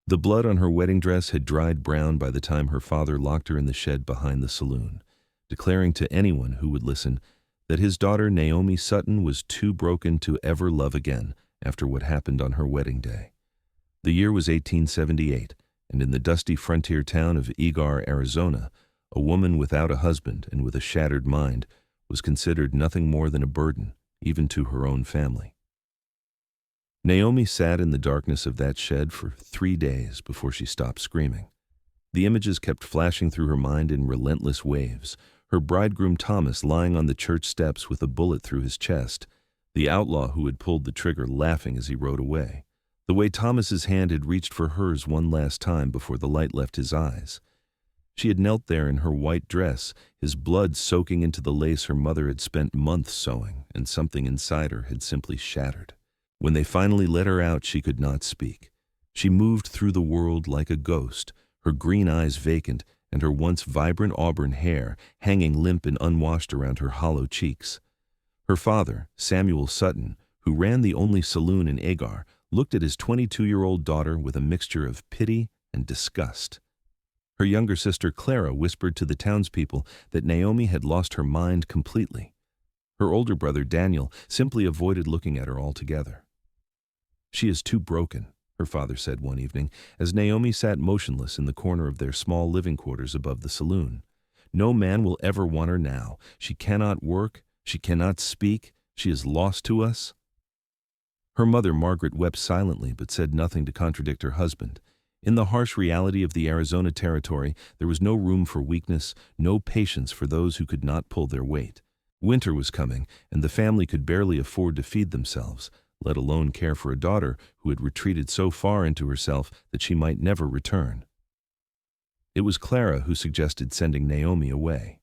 The blood on her wedding dress had dried brown by the time her father locked her in the shed behind the saloon, declaring to anyone who would listen that his daughter Naomi Sutton was too broken to ever love again after what happened on her wedding day. The year was 1878, and in the dusty frontier town of Egar, Arizona, a woman without a husband and with a shattered mind was considered nothing more than a burden, even to her own family. Naomi sat in the darkness of that shed for 3 days before she stopped screaming. The images kept flashing through her mind in relentless waves. Her bridegroom Thomas lying on the church steps with a bullet through his chest, the outlaw who had pulled the trigger laughing as he rode away, the way Thomas's hand had reached for hers one last time before the light left his eyes. She had knelt there in her white dress, his blood soaking into the lace her mother had spent months sewing, and something inside her had simply shattered. When they finally let her out, she could not speak. She moved through the world like a ghost, her green eyes vacant and her once vibrant auburn hair hanging limp and unwashed around her hollow cheeks. Her father, Samuel Sutton, who ran the only saloon in Agar, looked at his 22-year-old daughter with a mixture of pity and disgust. Her younger sister Clara whispered to the townspeople that Naomi had lost her mind completely. Her older brother Daniel simply avoided looking at her altogether. "She is too broken," her father said one evening, as Naomi sat motionless in the corner of their small living quarters above the saloon. "No man will ever want her now. She cannot work, she cannot speak, she is lost to us." Her mother Margaret wept silently but said nothing to contradict her husband. In the harsh reality of the Arizona territory, there was no room for weakness, no patience for those who could not pull their weight. Winter was coming, and the family could barely afford to feed themselves, let alone care for a daughter who had retreated so far into herself that she might never return. It was Clara who suggested sending Naomi away.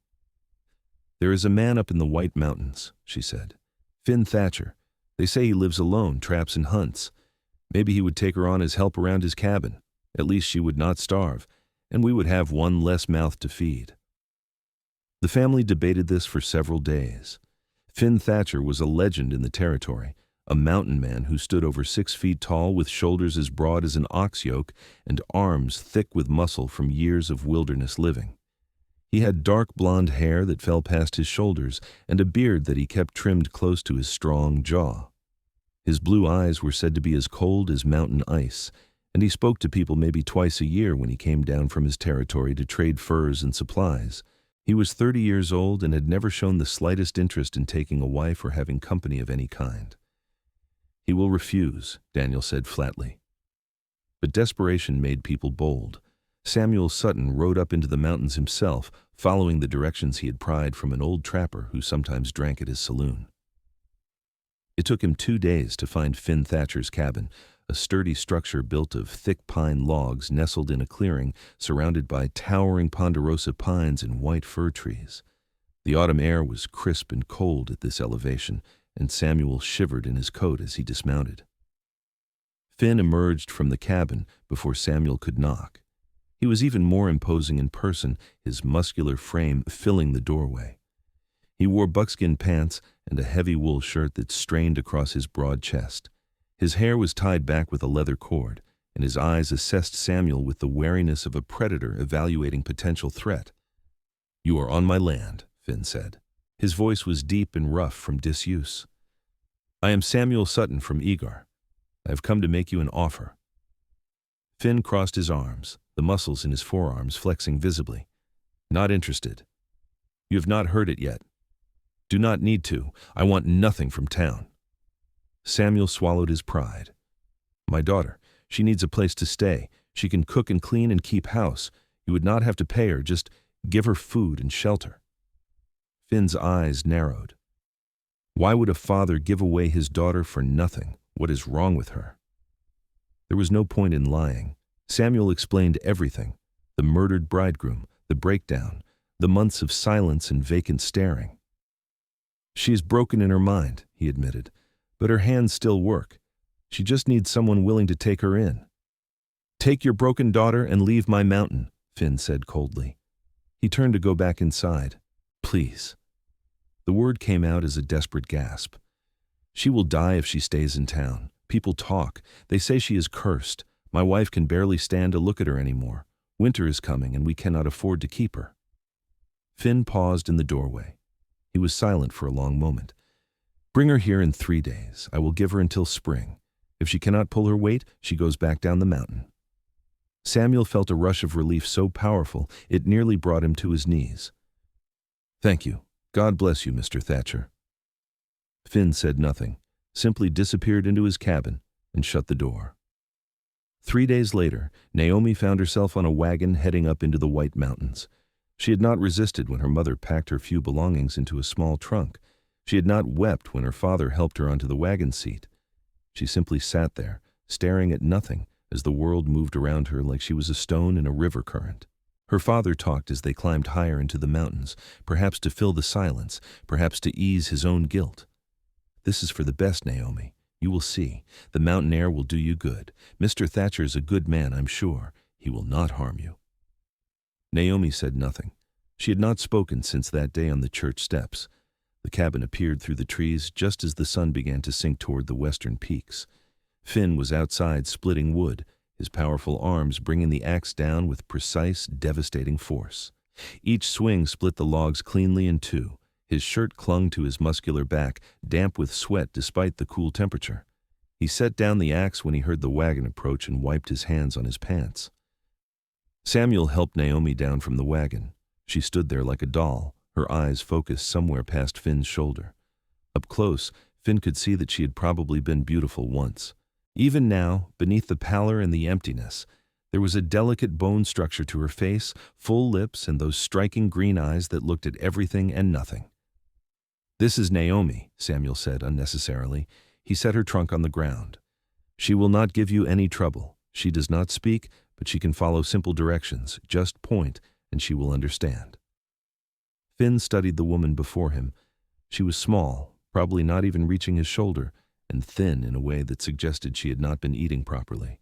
"There is a man up in the White Mountains," she said. "Finn Thatcher. They say he lives alone, traps and hunts. Maybe he would take her on as help around his cabin. At least she would not starve, and we would have one less mouth to feed." The family debated this for several days. Finn Thatcher was a legend in the territory, a mountain man who stood over 6 feet tall with shoulders as broad as an ox yoke and arms thick with muscle from years of wilderness living. He had dark blonde hair that fell past his shoulders and a beard that he kept trimmed close to his strong jaw. His blue eyes were said to be as cold as mountain ice, and he spoke to people maybe twice a year when he came down from his territory to trade furs and supplies. He was 30 years old and had never shown the slightest interest in taking a wife or having company of any kind. "He will refuse," Daniel said flatly. But desperation made people bold. Samuel Sutton rode up into the mountains himself, following the directions he had pried from an old trapper who sometimes drank at his saloon. It took him 2 days to find Finn Thatcher's cabin, a sturdy structure built of thick pine logs nestled in a clearing surrounded by towering ponderosa pines and white fir trees. The autumn air was crisp and cold at this elevation, and Samuel shivered in his coat as he dismounted. Finn emerged from the cabin before Samuel could knock. He was even more imposing in person, his muscular frame filling the doorway. He wore buckskin pants and a heavy wool shirt that strained across his broad chest. His hair was tied back with a leather cord, and his eyes assessed Samuel with the wariness of a predator evaluating potential threat. "You are on my land," Finn said. His voice was deep and rough from disuse. "I am Samuel Sutton from Egar. I have come to make you an offer." Finn crossed his arms, the muscles in his forearms flexing visibly. "Not interested. You have not heard it yet. Do not need to. I want nothing from town." Samuel swallowed his pride. "My daughter, she needs a place to stay. She can cook and clean and keep house. You would not have to pay her, just give her food and shelter." Finn's eyes narrowed. Why would a father give away his daughter for nothing? What is wrong with her? There was no point in lying. Samuel explained everything: the murdered bridegroom, the breakdown, the months of silence and vacant staring. "She is broken in her mind," he admitted, "but her hands still work. She just needs someone willing to take her in." "Take your broken daughter and leave my mountain," Finn said coldly. He turned to go back inside. "Please." The word came out as a desperate gasp. "She will die if she stays in town. People talk. They say she is cursed. My wife can barely stand to look at her anymore. Winter is coming and we cannot afford to keep her." Finn paused in the doorway. He was silent for a long moment. "Bring her here in 3 days. I will give her until spring. If she cannot pull her weight, she goes back down the mountain." Samuel felt a rush of relief so powerful it nearly brought him to his knees. "Thank you. God bless you, Mr. Thatcher." Finn said nothing, simply disappeared into his cabin and shut the door. 3 days later, Naomi found herself on a wagon heading up into the White Mountains. She had not resisted when her mother packed her few belongings into a small trunk. She had not wept when her father helped her onto the wagon seat. She simply sat there, staring at nothing as the world moved around her like she was a stone in a river current. Her father talked as they climbed higher into the mountains, perhaps to fill the silence, perhaps to ease his own guilt. "This is for the best, Naomi. You will see. The mountain air will do you good. Mr. Thatcher is a good man, I'm sure. He will not harm you." Naomi said nothing. She had not spoken since that day on the church steps. The cabin appeared through the trees just as the sun began to sink toward the western peaks. Finn was outside splitting wood, his powerful arms bringing the axe down with precise, devastating force. Each swing split the logs cleanly in two. His shirt clung to his muscular back, damp with sweat despite the cool temperature. He set down the axe when he heard the wagon approach and wiped his hands on his pants. Samuel helped Naomi down from the wagon. She stood there like a doll, her eyes focused somewhere past Finn's shoulder. Up close, Finn could see that she had probably been beautiful once. Even now, beneath the pallor and the emptiness, there was a delicate bone structure to her face, full lips, and those striking green eyes that looked at everything and nothing. "This is Naomi," Samuel said unnecessarily. He set her trunk on the ground. "She will not give you any trouble. She does not speak, but she can follow simple directions. Just point, and she will understand." Finn studied the woman before him. She was small, probably not even reaching his shoulder, and thin in a way that suggested she had not been eating properly.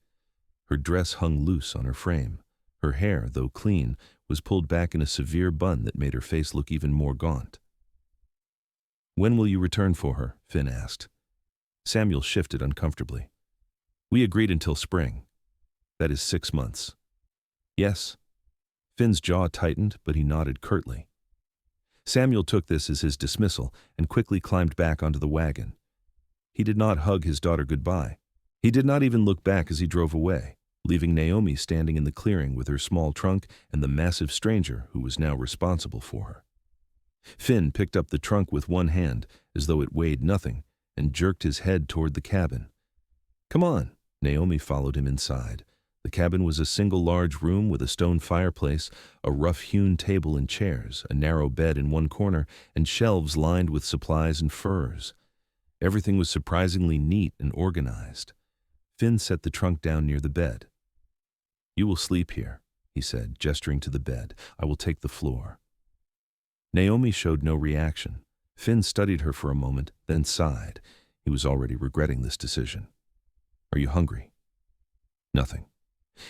Her dress hung loose on her frame. Her hair, though clean, was pulled back in a severe bun that made her face look even more gaunt. "When will you return for her?" Finn asked. Samuel shifted uncomfortably. "We agreed until spring. That is 6 months." "Yes." Finn's jaw tightened, but he nodded curtly. Samuel took this as his dismissal and quickly climbed back onto the wagon. He did not hug his daughter goodbye. He did not even look back as he drove away, leaving Naomi standing in the clearing with her small trunk and the massive stranger who was now responsible for her. Finn picked up the trunk with one hand, as though it weighed nothing, and jerked his head toward the cabin. "Come on." Naomi followed him inside. The cabin was a single large room with a stone fireplace, a rough-hewn table and chairs, a narrow bed in one corner, and shelves lined with supplies and furs. Everything was surprisingly neat and organized. Finn set the trunk down near the bed. "You will sleep here," he said, gesturing to the bed. "I will take the floor." Naomi showed no reaction. Finn studied her for a moment, then sighed. He was already regretting this decision. "Are you hungry?" "Nothing."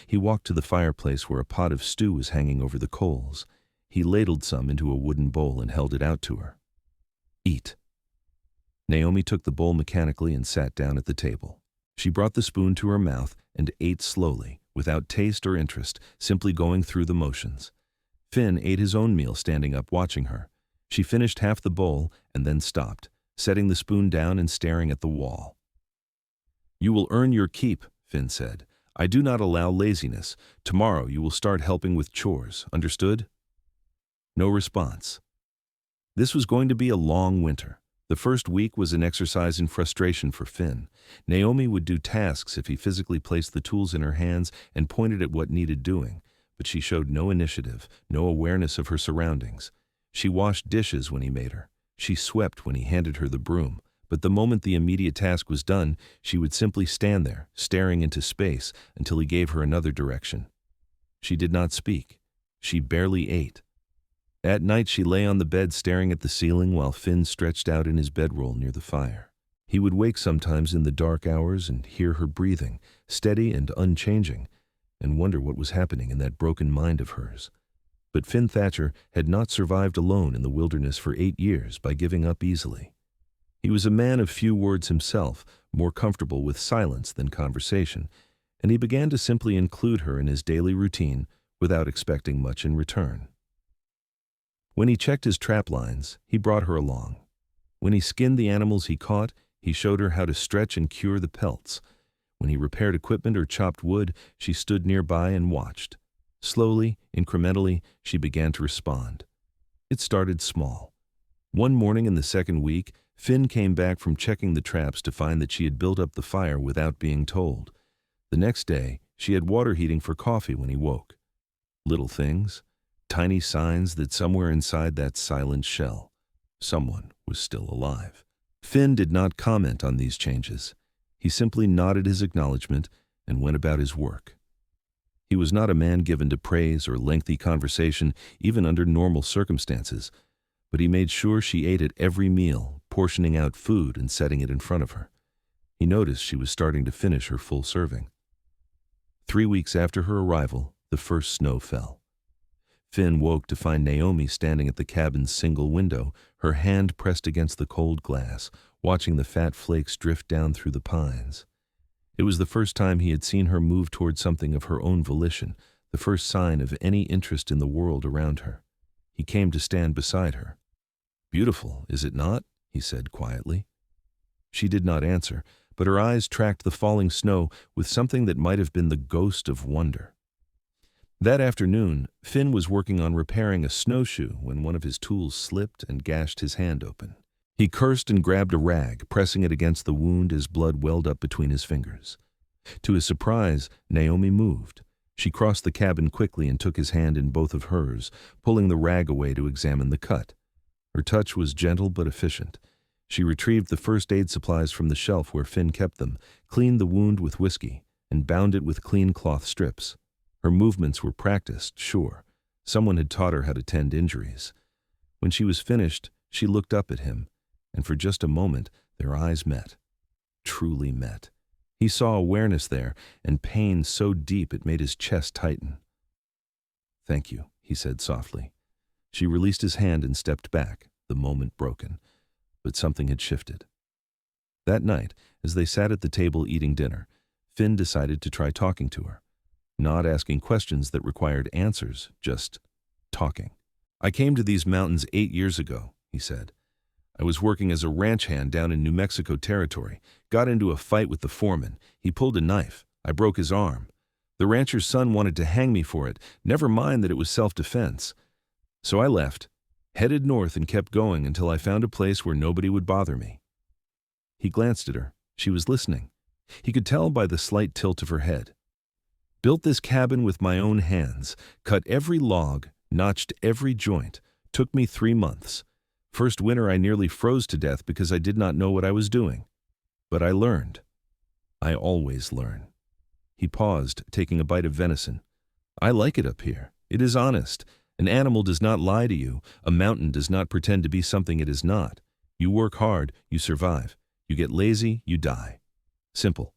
He walked to the fireplace where a pot of stew was hanging over the coals. He ladled some into a wooden bowl and held it out to her. "Eat." Naomi took the bowl mechanically and sat down at the table. She brought the spoon to her mouth and ate slowly, without taste or interest, simply going through the motions. Finn ate his own meal standing up watching her. She finished half the bowl and then stopped, setting the spoon down and staring at the wall. "You will earn your keep," Finn said. "I do not allow laziness. Tomorrow you will start helping with chores. Understood?" No response. This was going to be a long winter. The first week was an exercise in frustration for Finn. Naomi would do tasks if he physically placed the tools in her hands and pointed at what needed doing, but she showed no initiative, no awareness of her surroundings. She washed dishes when he made her. She swept when he handed her the broom. But the moment the immediate task was done, she would simply stand there, staring into space, until he gave her another direction. She did not speak. She barely ate. At night she lay on the bed staring at the ceiling while Finn stretched out in his bedroll near the fire. He would wake sometimes in the dark hours and hear her breathing, steady and unchanging, and wonder what was happening in that broken mind of hers. But Finn Thatcher had not survived alone in the wilderness for 8 years by giving up easily. He was a man of few words himself, more comfortable with silence than conversation, and he began to simply include her in his daily routine without expecting much in return. When he checked his trap lines, he brought her along. When he skinned the animals he caught, he showed her how to stretch and cure the pelts. When he repaired equipment or chopped wood, she stood nearby and watched. Slowly, incrementally, she began to respond. It started small. One morning in the second week, Finn came back from checking the traps to find that she had built up the fire without being told. The next day, she had water heating for coffee when he woke. Little things, tiny signs that somewhere inside that silent shell, someone was still alive. Finn did not comment on these changes. He simply nodded his acknowledgement and went about his work. He was not a man given to praise or lengthy conversation, even under normal circumstances, but he made sure she ate at every meal, portioning out food and setting it in front of her. He noticed she was starting to finish her full serving. 3 weeks after her arrival, the first snow fell. Finn woke to find Naomi standing at the cabin's single window, her hand pressed against the cold glass, watching the fat flakes drift down through the pines. It was the first time he had seen her move toward something of her own volition, the first sign of any interest in the world around her. He came to stand beside her. "Beautiful, is it not?" he said quietly. She did not answer, but her eyes tracked the falling snow with something that might have been the ghost of wonder. That afternoon, Finn was working on repairing a snowshoe when one of his tools slipped and gashed his hand open. He cursed and grabbed a rag, pressing it against the wound as blood welled up between his fingers. To his surprise, Naomi moved. She crossed the cabin quickly and took his hand in both of hers, pulling the rag away to examine the cut. Her touch was gentle but efficient. She retrieved the first aid supplies from the shelf where Finn kept them, cleaned the wound with whiskey, and bound it with clean cloth strips. Her movements were practiced, sure. Someone had taught her how to tend injuries. When she was finished, she looked up at him, and for just a moment their eyes met. Truly met. He saw awareness there, and pain so deep it made his chest tighten. "Thank you," he said softly. She released his hand and stepped back, the moment broken. But something had shifted. That night, as they sat at the table eating dinner, Finn decided to try talking to her. Not asking questions that required answers, just talking. "I came to these mountains 8 years ago," he said. "I was working as a ranch hand down in New Mexico territory, got into a fight with the foreman. He pulled a knife. I broke his arm. The rancher's son wanted to hang me for it, never mind that it was self-defense. So I left, headed north and kept going until I found a place where nobody would bother me." He glanced at her. She was listening. He could tell by the slight tilt of her head. "Built this cabin with my own hands, cut every log, notched every joint. Took me 3 months. First winter I nearly froze to death because I did not know what I was doing. But I learned. I always learn." He paused, taking a bite of venison. "I like it up here. It is honest. An animal does not lie to you. A mountain does not pretend to be something it is not. You work hard, you survive. You get lazy, you die. Simple."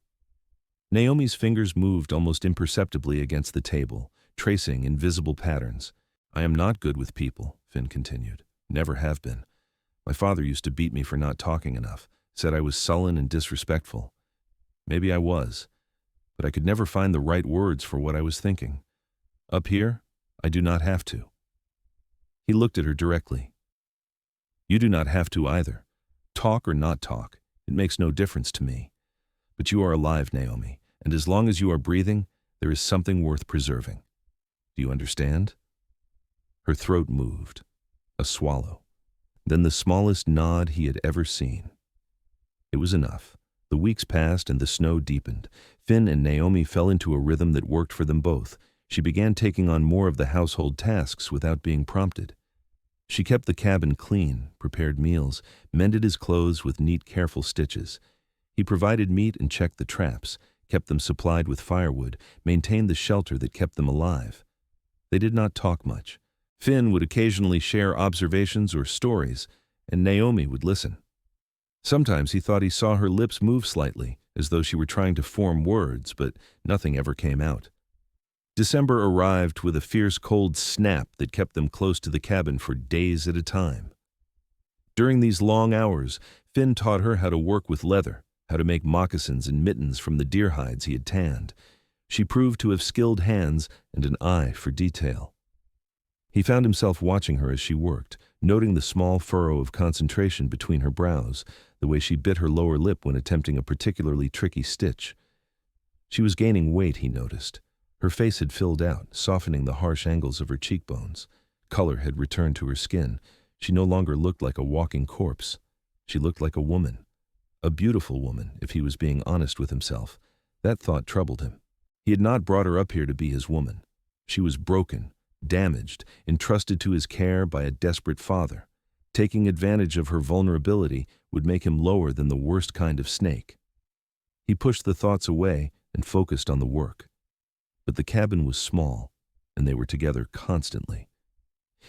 Naomi's fingers moved almost imperceptibly against the table, tracing invisible patterns. "I am not good with people," Finn continued. "Never have been. My father used to beat me for not talking enough, said I was sullen and disrespectful. Maybe I was, but I could never find the right words for what I was thinking. Up here, I do not have to." He looked at her directly. "You do not have to either. Talk or not talk, it makes no difference to me. But you are alive, Naomi, and as long as you are breathing, there is something worth preserving. Do you understand?" Her throat moved. A swallow. Then the smallest nod he had ever seen. It was enough. The weeks passed and the snow deepened. Finn and Naomi fell into a rhythm that worked for them both. She began taking on more of the household tasks without being prompted. She kept the cabin clean, prepared meals, mended his clothes with neat, careful stitches. He provided meat and checked the traps, kept them supplied with firewood, maintained the shelter that kept them alive. They did not talk much. Finn would occasionally share observations or stories, and Naomi would listen. Sometimes he thought he saw her lips move slightly, as though she were trying to form words, but nothing ever came out. December arrived with a fierce cold snap that kept them close to the cabin for days at a time. During these long hours, Finn taught her how to work with leather, how to make moccasins and mittens from the deer hides he had tanned. She proved to have skilled hands and an eye for detail. He found himself watching her as she worked, noting the small furrow of concentration between her brows, the way she bit her lower lip when attempting a particularly tricky stitch. She was gaining weight, he noticed. Her face had filled out, softening the harsh angles of her cheekbones. Color had returned to her skin. She no longer looked like a walking corpse. She looked like a woman. A beautiful woman, if he was being honest with himself. That thought troubled him. He had not brought her up here to be his woman. She was broken, damaged, entrusted to his care by a desperate father. Taking advantage of her vulnerability would make him lower than the worst kind of snake. He pushed the thoughts away and focused on the work. But the cabin was small, and they were together constantly.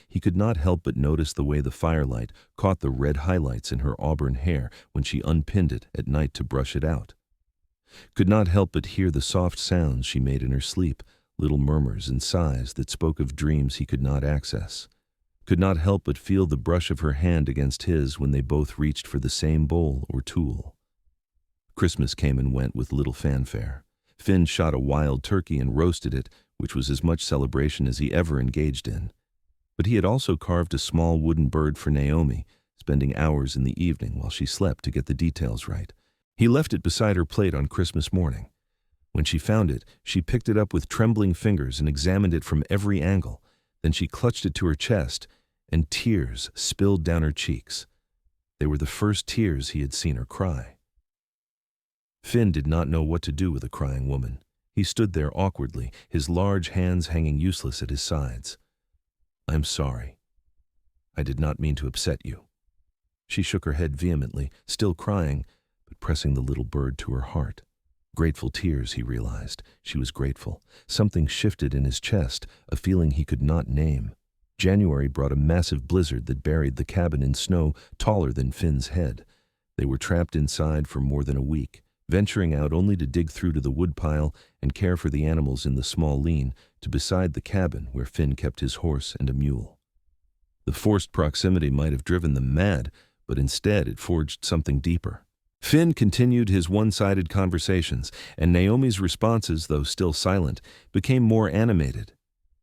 He could not help but notice the way the firelight caught the red highlights in her auburn hair when she unpinned it at night to brush it out. Could not help but hear the soft sounds she made in her sleep, little murmurs and sighs that spoke of dreams he could not access. Could not help but feel the brush of her hand against his when they both reached for the same bowl or tool. Christmas came and went with little fanfare. Finn shot a wild turkey and roasted it, which was as much celebration as he ever engaged in. But he had also carved a small wooden bird for Naomi, spending hours in the evening while she slept to get the details right. He left it beside her plate on Christmas morning. When she found it, she picked it up with trembling fingers and examined it from every angle. Then she clutched it to her chest, and tears spilled down her cheeks. They were the first tears he had seen her cry. Finn did not know what to do with a crying woman. He stood there awkwardly, his large hands hanging useless at his sides. "I'm sorry. I did not mean to upset you." She shook her head vehemently, still crying, but pressing the little bird to her heart. Grateful tears, he realized. She was grateful. Something shifted in his chest, a feeling he could not name. January brought a massive blizzard that buried the cabin in snow taller than Finn's head. They were trapped inside for more than a week, venturing out only to dig through to the woodpile and care for the animals in the small lean to beside the cabin where Finn kept his horse and a mule. The forced proximity might have driven them mad, but instead it forged something deeper. Finn continued his one-sided conversations, and Naomi's responses, though still silent, became more animated.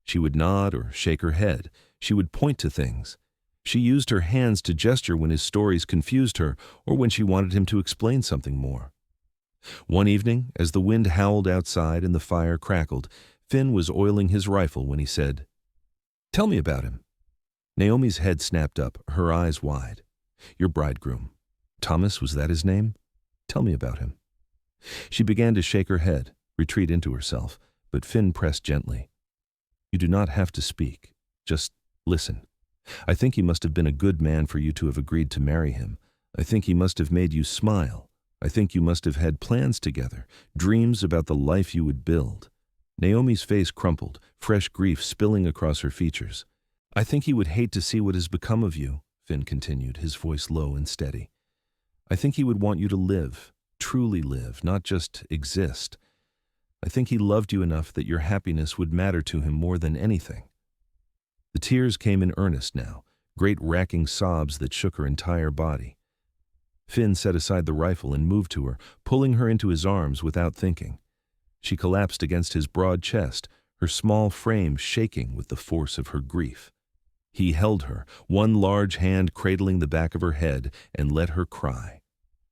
She would nod or shake her head. She would point to things. She used her hands to gesture when his stories confused her or when she wanted him to explain something more. One evening, as the wind howled outside and the fire crackled, Finn was oiling his rifle when he said, "Tell me about him." Naomi's head snapped up, her eyes wide. "Your bridegroom. Thomas, was that his name? Tell me about him." She began to shake her head, retreat into herself, but Finn pressed gently. "You do not have to speak. Just listen. I think he must have been a good man for you to have agreed to marry him. I think he must have made you smile. I think you must have had plans together, dreams about the life you would build." Naomi's face crumpled, fresh grief spilling across her features. "I think he would hate to see what has become of you," Finn continued, his voice low and steady. "I think he would want you to live, truly live, not just exist. I think he loved you enough that your happiness would matter to him more than anything." The tears came in earnest now, great racking sobs that shook her entire body. Finn set aside the rifle and moved to her, pulling her into his arms without thinking. She collapsed against his broad chest, her small frame shaking with the force of her grief. He held her, one large hand cradling the back of her head, and let her cry.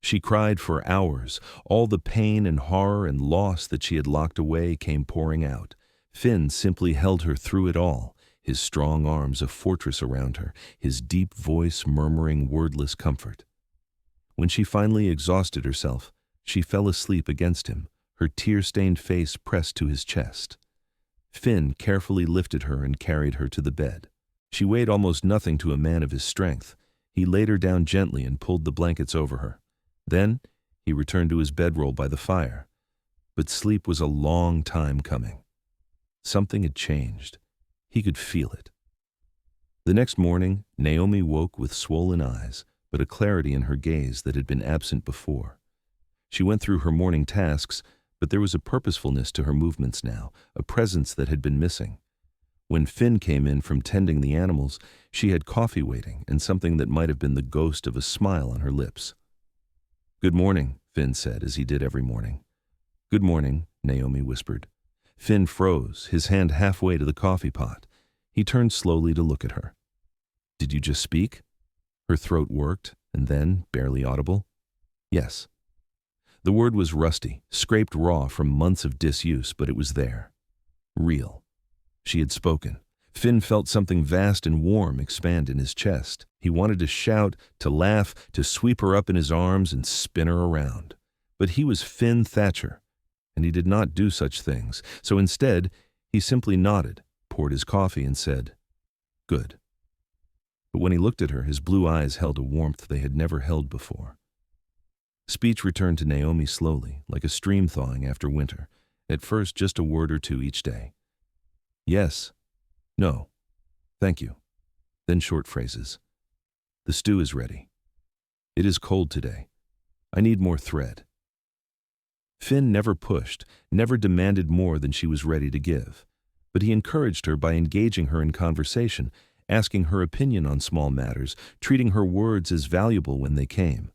She cried for hours. All the pain and horror and loss that she had locked away came pouring out. Finn simply held her through it all, his strong arms a fortress around her, his deep voice murmuring wordless comfort. When she finally exhausted herself, she fell asleep against him, her tear-stained face pressed to his chest. Finn carefully lifted her and carried her to the bed. She weighed almost nothing to a man of his strength. He laid her down gently and pulled the blankets over her. Then he returned to his bedroll by the fire. But sleep was a long time coming. Something had changed. He could feel it. The next morning, Naomi woke with swollen eyes, but a clarity in her gaze that had been absent before. She went through her morning tasks, but there was a purposefulness to her movements now, a presence that had been missing. When Finn came in from tending the animals, she had coffee waiting and something that might have been the ghost of a smile on her lips. "Good morning," Finn said, as he did every morning. "Good morning," Naomi whispered. Finn froze, his hand halfway to the coffee pot. He turned slowly to look at her. "Did you just speak?" Her throat worked, and then, barely audible, "Yes." The word was rusty, scraped raw from months of disuse, but it was there. Real. She had spoken. Finn felt something vast and warm expand in his chest. He wanted to shout, to laugh, to sweep her up in his arms and spin her around. But he was Finn Thatcher, and he did not do such things. So instead, he simply nodded, poured his coffee, and said, "Good." But when he looked at her, his blue eyes held a warmth they had never held before. Speech returned to Naomi slowly, like a stream thawing after winter, at first just a word or two each day. "Yes. No. Thank you." Then short phrases. "The stew is ready. It is cold today. I need more thread." Finn never pushed, never demanded more than she was ready to give, but he encouraged her by engaging her in conversation, asking her opinion on small matters, treating her words as valuable when they came.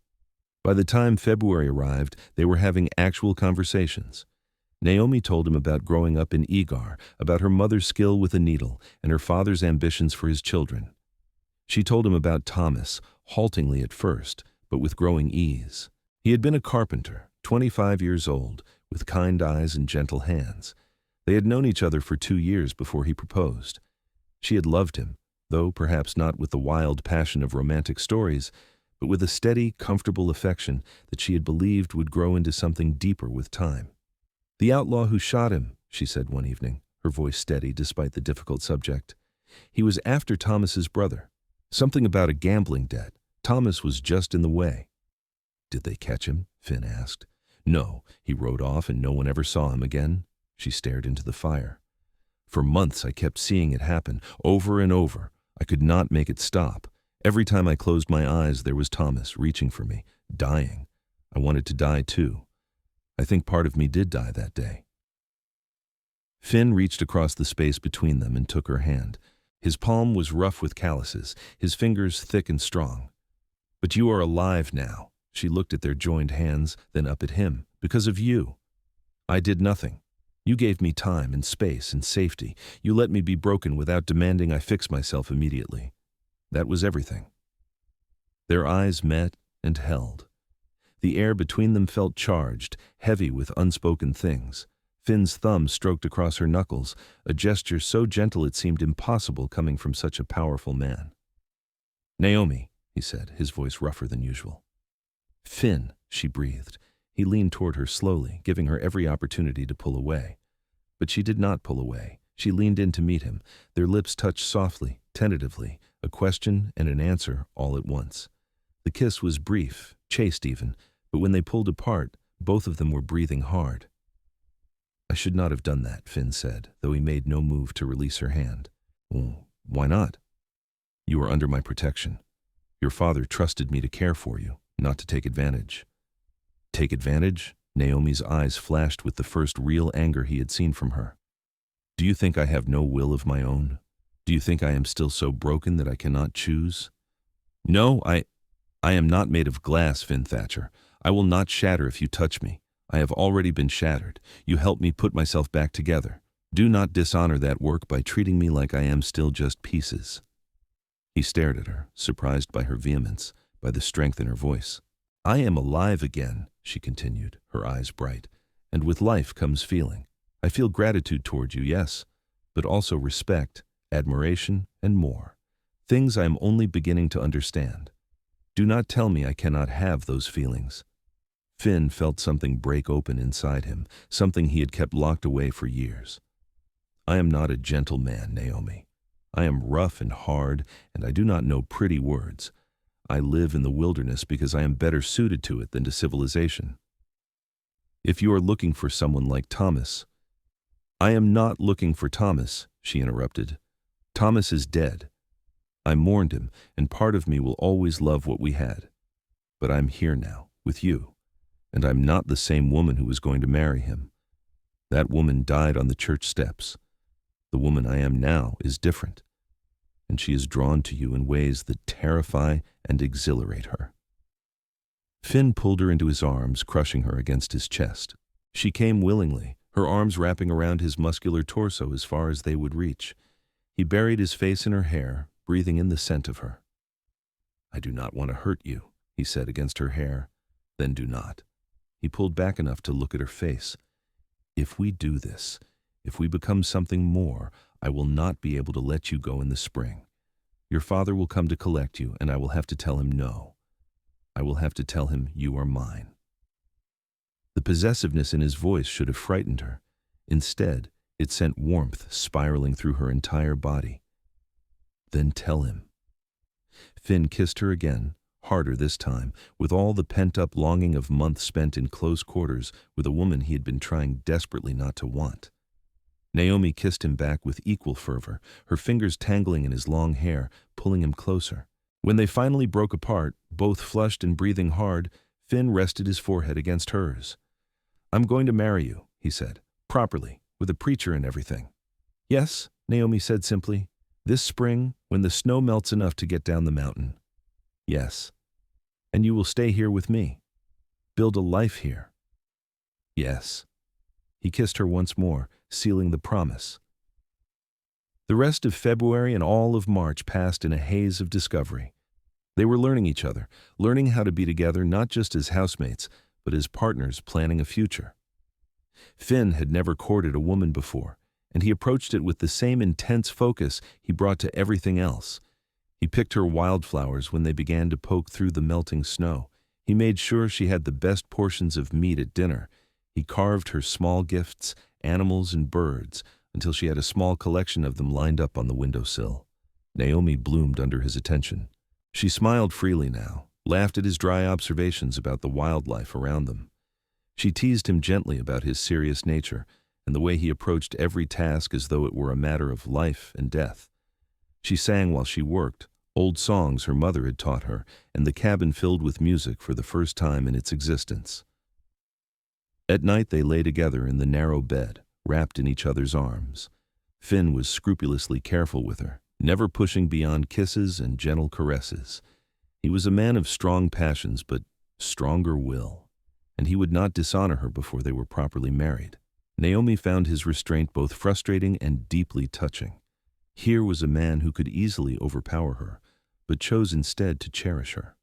By the time February arrived, they were having actual conversations. Naomi told him about growing up in Egar, about her mother's skill with a needle, and her father's ambitions for his children. She told him about Thomas, haltingly at first, but with growing ease. He had been a carpenter, 25 years old, with kind eyes and gentle hands. They had known each other for 2 years before he proposed. She had loved him, though perhaps not with the wild passion of romantic stories, but with a steady, comfortable affection that she had believed would grow into something deeper with time. "The outlaw who shot him," she said one evening, her voice steady despite the difficult subject. "He was after Thomas's brother. Something about a gambling debt. Thomas was just in the way." "Did they catch him?" Finn asked. "No, he rode off and no one ever saw him again." She stared into the fire. "For months I kept seeing it happen, over and over. I could not make it stop. Every time I closed my eyes there was Thomas reaching for me, dying. I wanted to die too. I think part of me did die that day." Finn reached across the space between them and took her hand. His palm was rough with calluses, his fingers thick and strong. "But you are alive now." She looked at their joined hands, then up at him. "Because of you. I did nothing. You gave me time and space and safety. You let me be broken without demanding I fix myself immediately. That was everything." Their eyes met and held. The air between them felt charged, heavy with unspoken things. Finn's thumb stroked across her knuckles, a gesture so gentle it seemed impossible coming from such a powerful man. "Naomi," he said, his voice rougher than usual. "Finn," she breathed. He leaned toward her slowly, giving her every opportunity to pull away. But she did not pull away. She leaned in to meet him. Their lips touched softly, tentatively, a question and an answer all at once. The kiss was brief, chaste even, but when they pulled apart, both of them were breathing hard. "I should not have done that," Finn said, though he made no move to release her hand. "Why not?" "You are under my protection. Your father trusted me to care for you, not to take advantage." "Take advantage?" Naomi's eyes flashed with the first real anger he had seen from her. "Do you think I have no will of my own? Do you think I am still so broken that I cannot choose?" "No, I am not made of glass, Finn Thatcher. I will not shatter if you touch me. I have already been shattered. You help me put myself back together. Do not dishonor that work by treating me like I am still just pieces." He stared at her, surprised by her vehemence, by the strength in her voice. "I am alive again," she continued, her eyes bright, "and with life comes feeling. I feel gratitude toward you, yes, but also respect, admiration, and more. Things I am only beginning to understand. Do not tell me I cannot have those feelings." Finn felt something break open inside him, something he had kept locked away for years. "I am not a gentle man, Naomi. I am rough and hard, and I do not know pretty words. I live in the wilderness because I am better suited to it than to civilization. If you are looking for someone like Thomas—" "I am not looking for Thomas," she interrupted. "Thomas is dead. I mourned him, and part of me will always love what we had. But I'm here now, with you, and I'm not the same woman who was going to marry him. That woman died on the church steps. The woman I am now is different, and she is drawn to you in ways that terrify and exhilarate her." Finn pulled her into his arms, crushing her against his chest. She came willingly, her arms wrapping around his muscular torso as far as they would reach. He buried his face in her hair, breathing in the scent of her. "I do not want to hurt you," he said against her hair. "Then do not." He pulled back enough to look at her face. "If we do this, if we become something more, I will not be able to let you go in the spring. Your father will come to collect you, and I will have to tell him no. I will have to tell him you are mine." The possessiveness in his voice should have frightened her. Instead, it sent warmth spiraling through her entire body. "Then tell him." Finn kissed her again, harder this time, with all the pent-up longing of months spent in close quarters with a woman he had been trying desperately not to want. Naomi kissed him back with equal fervor, her fingers tangling in his long hair, pulling him closer. When they finally broke apart, both flushed and breathing hard, Finn rested his forehead against hers. "I'm going to marry you," he said, "properly, with a preacher and everything." "Yes," Naomi said simply. "This spring, when the snow melts enough to get down the mountain." "Yes." "And you will stay here with me? Build a life here?" "Yes." He kissed her once more, sealing the promise. The rest of February and all of March passed in a haze of discovery. They were learning each other, learning how to be together not just as housemates, but as partners planning a future. Finn had never courted a woman before, and he approached it with the same intense focus he brought to everything else. He picked her wildflowers when they began to poke through the melting snow. He made sure she had the best portions of meat at dinner. He carved her small gifts, animals and birds, until she had a small collection of them lined up on the windowsill. Naomi bloomed under his attention. She smiled freely now, laughed at his dry observations about the wildlife around them. She teased him gently about his serious nature and the way he approached every task as though it were a matter of life and death. She sang while she worked, old songs her mother had taught her, and the cabin filled with music for the first time in its existence. At night they lay together in the narrow bed, wrapped in each other's arms. Finn was scrupulously careful with her, never pushing beyond kisses and gentle caresses. He was a man of strong passions, but stronger will, and he would not dishonor her before they were properly married. Naomi found his restraint both frustrating and deeply touching. Here was a man who could easily overpower her, but chose instead to cherish her.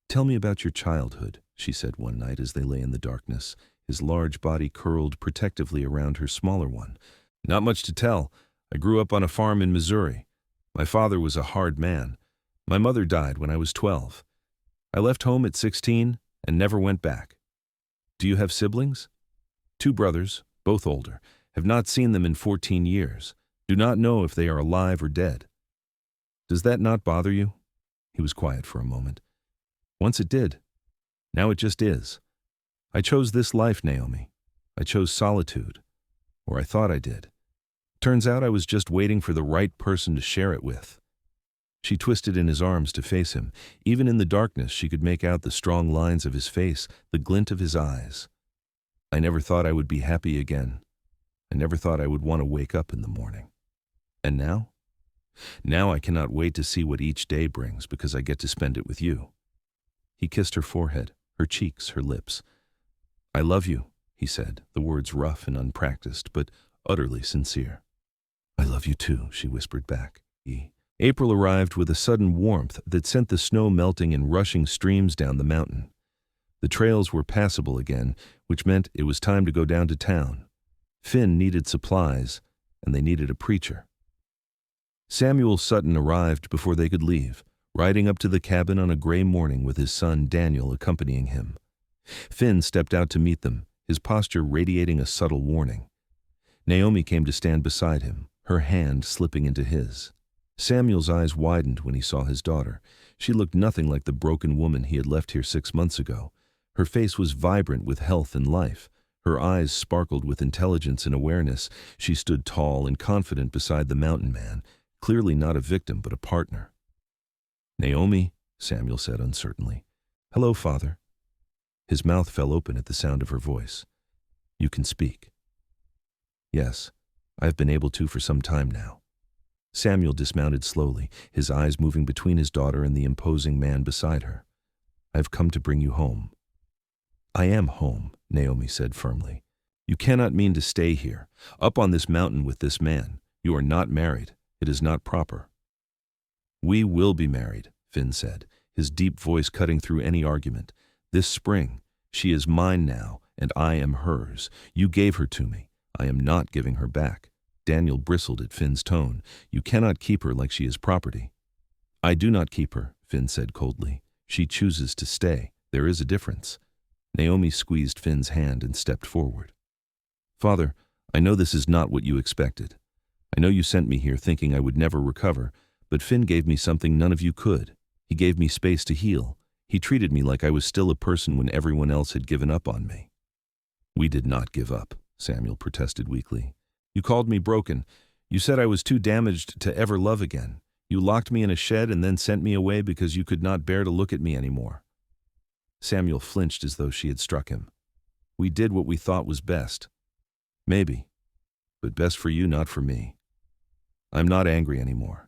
"Tell me about your childhood," she said one night as they lay in the darkness, his large body curled protectively around her smaller one. "Not much to tell. I grew up on a farm in Missouri. My father was a hard man. My mother died when I was 12. I left home at 16 and never went back." "Do you have siblings?" "Two brothers, both older. Have not seen them in 14 years. Do not know if they are alive or dead." "Does that not bother you?" He was quiet for a moment. "Once it did. Now it just is. I chose this life, Naomi. I chose solitude. Or I thought I did. Turns out I was just waiting for the right person to share it with." She twisted in his arms to face him. Even in the darkness she could make out the strong lines of his face, the glint of his eyes. "I never thought I would be happy again. I never thought I would want to wake up in the morning. And now? Now I cannot wait to see what each day brings because I get to spend it with you." He kissed her forehead, her cheeks, her lips. "I love you," he said, the words rough and unpracticed, but utterly sincere. "I love you too," she whispered back. April arrived with a sudden warmth that sent the snow melting in rushing streams down the mountain. The trails were passable again, which meant it was time to go down to town. Finn needed supplies, and they needed a preacher. Samuel Sutton arrived before they could leave, riding up to the cabin on a gray morning with his son Daniel accompanying him. Finn stepped out to meet them, his posture radiating a subtle warning. Naomi came to stand beside him, her hand slipping into his. Samuel's eyes widened when he saw his daughter. She looked nothing like the broken woman he had left here 6 months ago. Her face was vibrant with health and life. Her eyes sparkled with intelligence and awareness. She stood tall and confident beside the mountain man, clearly not a victim but a partner. "Naomi," Samuel said uncertainly. "Hello, Father." His mouth fell open at the sound of her voice. "You can speak." "Yes, I've been able to for some time now." Samuel dismounted slowly, his eyes moving between his daughter and the imposing man beside her. "I have come to bring you home." "I am home," Naomi said firmly. You cannot mean to stay here, up on this mountain with this man. You are not married. It is not proper." "We will be married," Finn said, his deep voice cutting through any argument. "This spring. She is mine now, and I am hers. You gave her to me. I am not giving her back." Daniel bristled at Finn's tone. "You cannot keep her like she is property." "I do not keep her," Finn said coldly. "She chooses to stay. There is a difference." Naomi squeezed Finn's hand and stepped forward. "Father, I know this is not what you expected. I know you sent me here thinking I would never recover, but Finn gave me something none of you could. He gave me space to heal. He treated me like I was still a person when everyone else had given up on me." "We did not give up," Samuel protested weakly. "You called me broken. You said I was too damaged to ever love again. You locked me in a shed and then sent me away because you could not bear to look at me anymore." Samuel flinched as though she had struck him. "We did what we thought was best. Maybe. But best for you, not for me. I'm not angry anymore.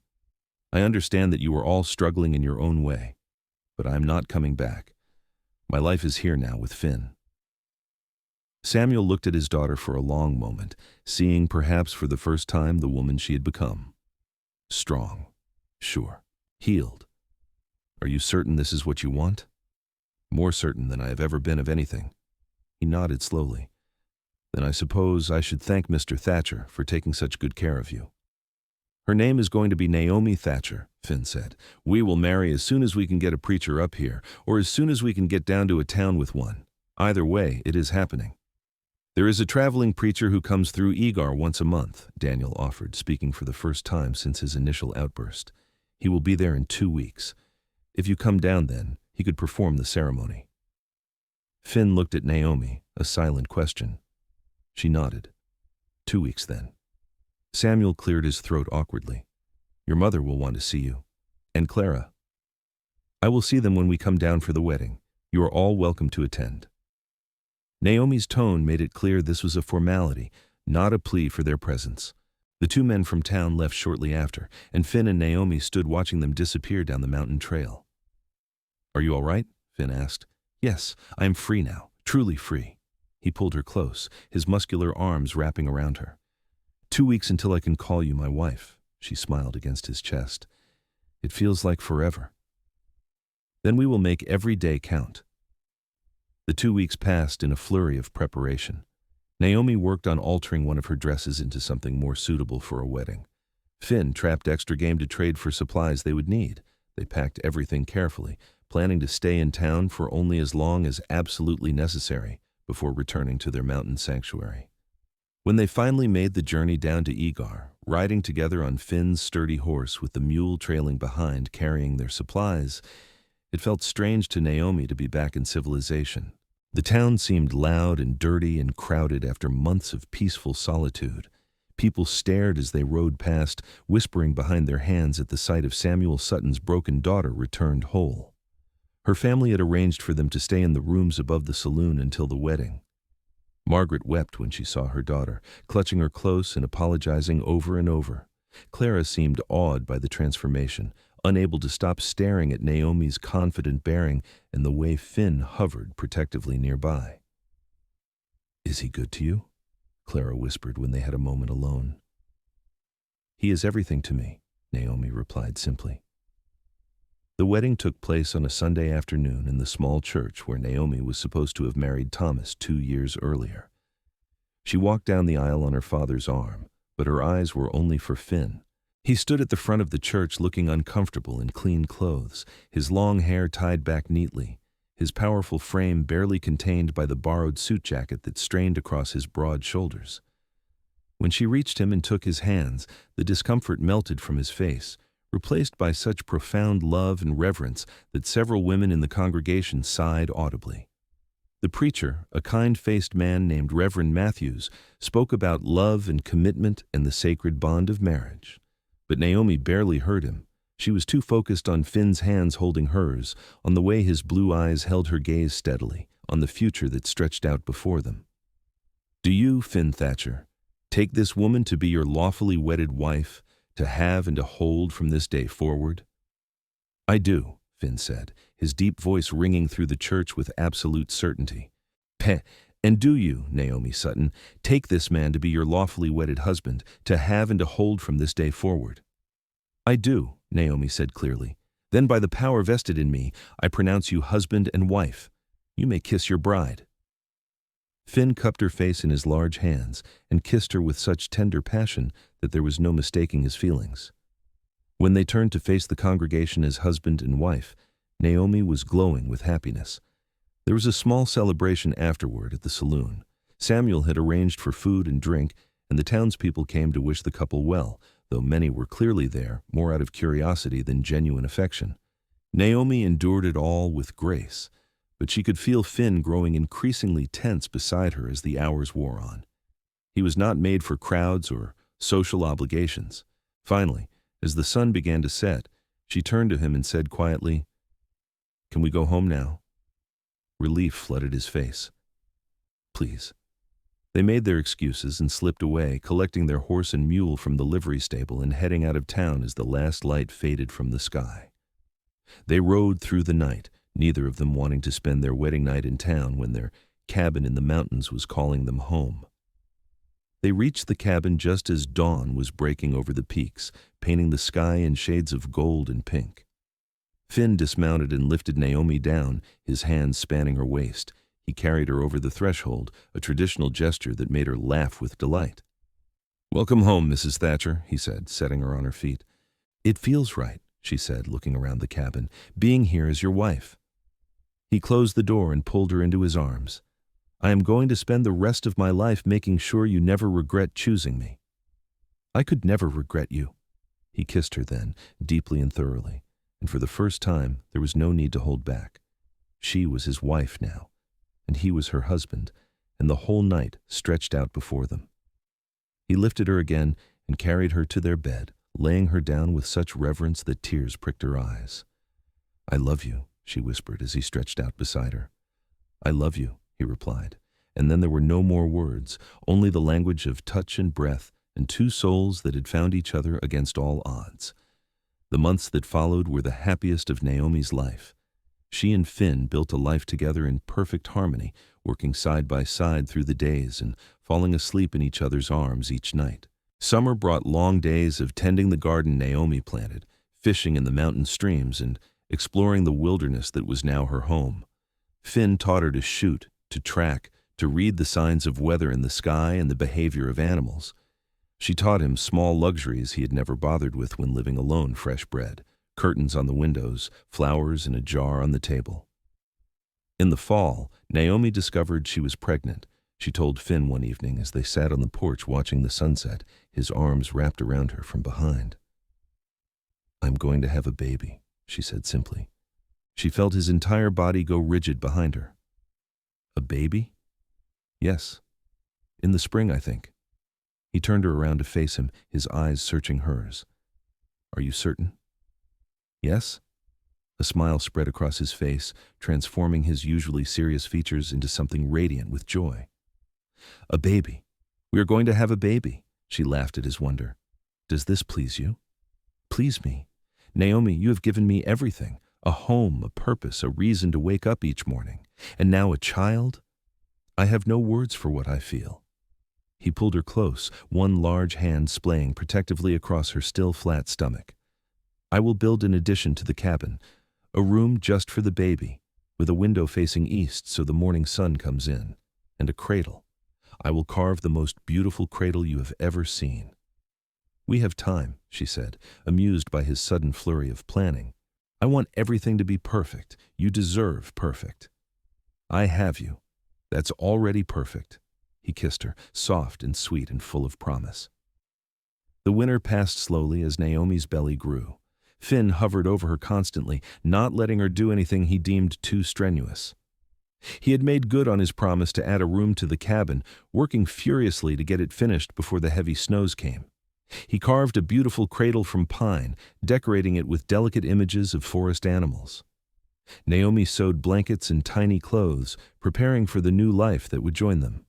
I understand that you are all struggling in your own way, but I'm not coming back. My life is here now with Finn." Samuel looked at his daughter for a long moment, seeing perhaps for the first time the woman she had become. Strong. Sure. Healed. "Are you certain this is what you want?" "More certain than I have ever been of anything." He nodded slowly. "Then I suppose I should thank Mr. Thatcher for taking such good care of you." "Her name is going to be Naomi Thatcher," Finn said. "We will marry as soon as we can get a preacher up here, or as soon as we can get down to a town with one. Either way, it is happening." "There is a traveling preacher who comes through Egar once a month," Daniel offered, speaking for the first time since his initial outburst. "He will be there in 2 weeks. If you come down then, he could perform the ceremony." Finn looked at Naomi, a silent question. She nodded. 2 weeks then." Samuel cleared his throat awkwardly. "Your mother will want to see you. And Clara." "I will see them when we come down for the wedding. You are all welcome to attend." Naomi's tone made it clear this was a formality, not a plea for their presence. The 2 men from town left shortly after, and Finn and Naomi stood watching them disappear down the mountain trail. "Are you all right?" Finn asked. "Yes, I am free now, truly free." He pulled her close, his muscular arms wrapping around her. 2 weeks until I can call you my wife," she smiled against his chest. "It feels like forever. Then we will make every day count." The 2 weeks passed in a flurry of preparation. Naomi worked on altering one of her dresses into something more suitable for a wedding. Finn trapped extra game to trade for supplies they would need. They packed everything carefully, planning to stay in town for only as long as absolutely necessary before returning to their mountain sanctuary. When they finally made the journey down to Egar, riding together on Finn's sturdy horse with the mule trailing behind carrying their supplies, it felt strange to Naomi to be back in civilization. The town seemed loud and dirty and crowded after months of peaceful solitude. People stared as they rode past, whispering behind their hands at the sight of Samuel Sutton's broken daughter returned whole. Her family had arranged for them to stay in the rooms above the saloon until the wedding. Margaret wept when she saw her daughter, clutching her close and apologizing over and over. Clara seemed awed by the transformation, unable to stop staring at Naomi's confident bearing and the way Finn hovered protectively nearby. "Is he good to you?" Clara whispered when they had a moment alone. "He is everything to me," Naomi replied simply. The wedding took place on a Sunday afternoon in the small church where Naomi was supposed to have married Thomas 2 years earlier. She walked down the aisle on her father's arm, but her eyes were only for Finn. He stood at the front of the church looking uncomfortable in clean clothes, his long hair tied back neatly, his powerful frame barely contained by the borrowed suit jacket that strained across his broad shoulders. When she reached him and took his hands, the discomfort melted from his face, replaced by such profound love and reverence that several women in the congregation sighed audibly. The preacher, a kind-faced man named Reverend Matthews, spoke about love and commitment and the sacred bond of marriage. But Naomi barely heard him. She was too focused on Finn's hands holding hers, on the way his blue eyes held her gaze steadily, on the future that stretched out before them. "Do you, Finn Thatcher, take this woman to be your lawfully wedded wife, to have and to hold from this day forward?" "I do," Finn said, his deep voice ringing through the church with absolute certainty. And do you, Naomi Sutton, take this man to be your lawfully wedded husband, to have and to hold from this day forward? I do, Naomi said clearly. Then by the power vested in me, I pronounce you husband and wife. You may kiss your bride. Finn cupped her face in his large hands and kissed her with such tender passion that there was no mistaking his feelings. When they turned to face the congregation as husband and wife, Naomi was glowing with happiness. There was a small celebration afterward at the saloon. Samuel had arranged for food and drink, and the townspeople came to wish the couple well, though many were clearly there, more out of curiosity than genuine affection. Naomi endured it all with grace, but she could feel Finn growing increasingly tense beside her as the hours wore on. He was not made for crowds or social obligations. Finally, as the sun began to set, she turned to him and said quietly, "Can we go home now?" Relief flooded his face. "Please." They made their excuses and slipped away, collecting their horse and mule from the livery stable and heading out of town as the last light faded from the sky. They rode through the night, neither of them wanting to spend their wedding night in town when their cabin in the mountains was calling them home. They reached the cabin just as dawn was breaking over the peaks, painting the sky in shades of gold and pink. Finn dismounted and lifted Naomi down, his hands spanning her waist. He carried her over the threshold, a traditional gesture that made her laugh with delight. "Welcome home, Mrs. Thatcher," he said, setting her on her feet. "It feels right," she said, looking around the cabin, "being here as your wife." He closed the door and pulled her into his arms. "I am going to spend the rest of my life making sure you never regret choosing me." "I could never regret you." He kissed her then, deeply and thoroughly, and for the first time there was no need to hold back. She was his wife now, and he was her husband, and the whole night stretched out before them. He lifted her again and carried her to their bed, laying her down with such reverence that tears pricked her eyes. "I love you," she whispered as he stretched out beside her. "I love you," he replied, and then there were no more words, only the language of touch and breath and two souls that had found each other against all odds. The months that followed were the happiest of Naomi's life. She and Finn built a life together in perfect harmony, working side by side through the days and falling asleep in each other's arms each night. Summer brought long days of tending the garden Naomi planted, fishing in the mountain streams, and exploring the wilderness that was now her home. Finn taught her to shoot, to track, to read the signs of weather in the sky and the behavior of animals. She taught him small luxuries he had never bothered with when living alone: fresh bread, curtains on the windows, flowers in a jar on the table. In the fall, Naomi discovered she was pregnant. She told Finn one evening as they sat on the porch watching the sunset, his arms wrapped around her from behind. "I'm going to have a baby," she said simply. She felt his entire body go rigid behind her. "A baby?" "Yes. In the spring, I think." He turned her around to face him, his eyes searching hers. "Are you certain?" "Yes." A smile spread across his face, transforming his usually serious features into something radiant with joy. "A baby. We are going to have a baby." She laughed at his wonder. "Does this please you?" "Please me? Naomi, you have given me everything. A home, a purpose, a reason to wake up each morning. And now a child? I have no words for what I feel." He pulled her close, one large hand splaying protectively across her still flat stomach. "I will build an addition to the cabin, a room just for the baby, with a window facing east so the morning sun comes in, and a cradle. I will carve the most beautiful cradle you have ever seen." "We have time," she said, amused by his sudden flurry of planning. "I want everything to be perfect. You deserve perfect." "I have you. That's already perfect." He kissed her, soft and sweet and full of promise. The winter passed slowly as Naomi's belly grew. Finn hovered over her constantly, not letting her do anything he deemed too strenuous. He had made good on his promise to add a room to the cabin, working furiously to get it finished before the heavy snows came. He carved a beautiful cradle from pine, decorating it with delicate images of forest animals. Naomi sewed blankets and tiny clothes, preparing for the new life that would join them.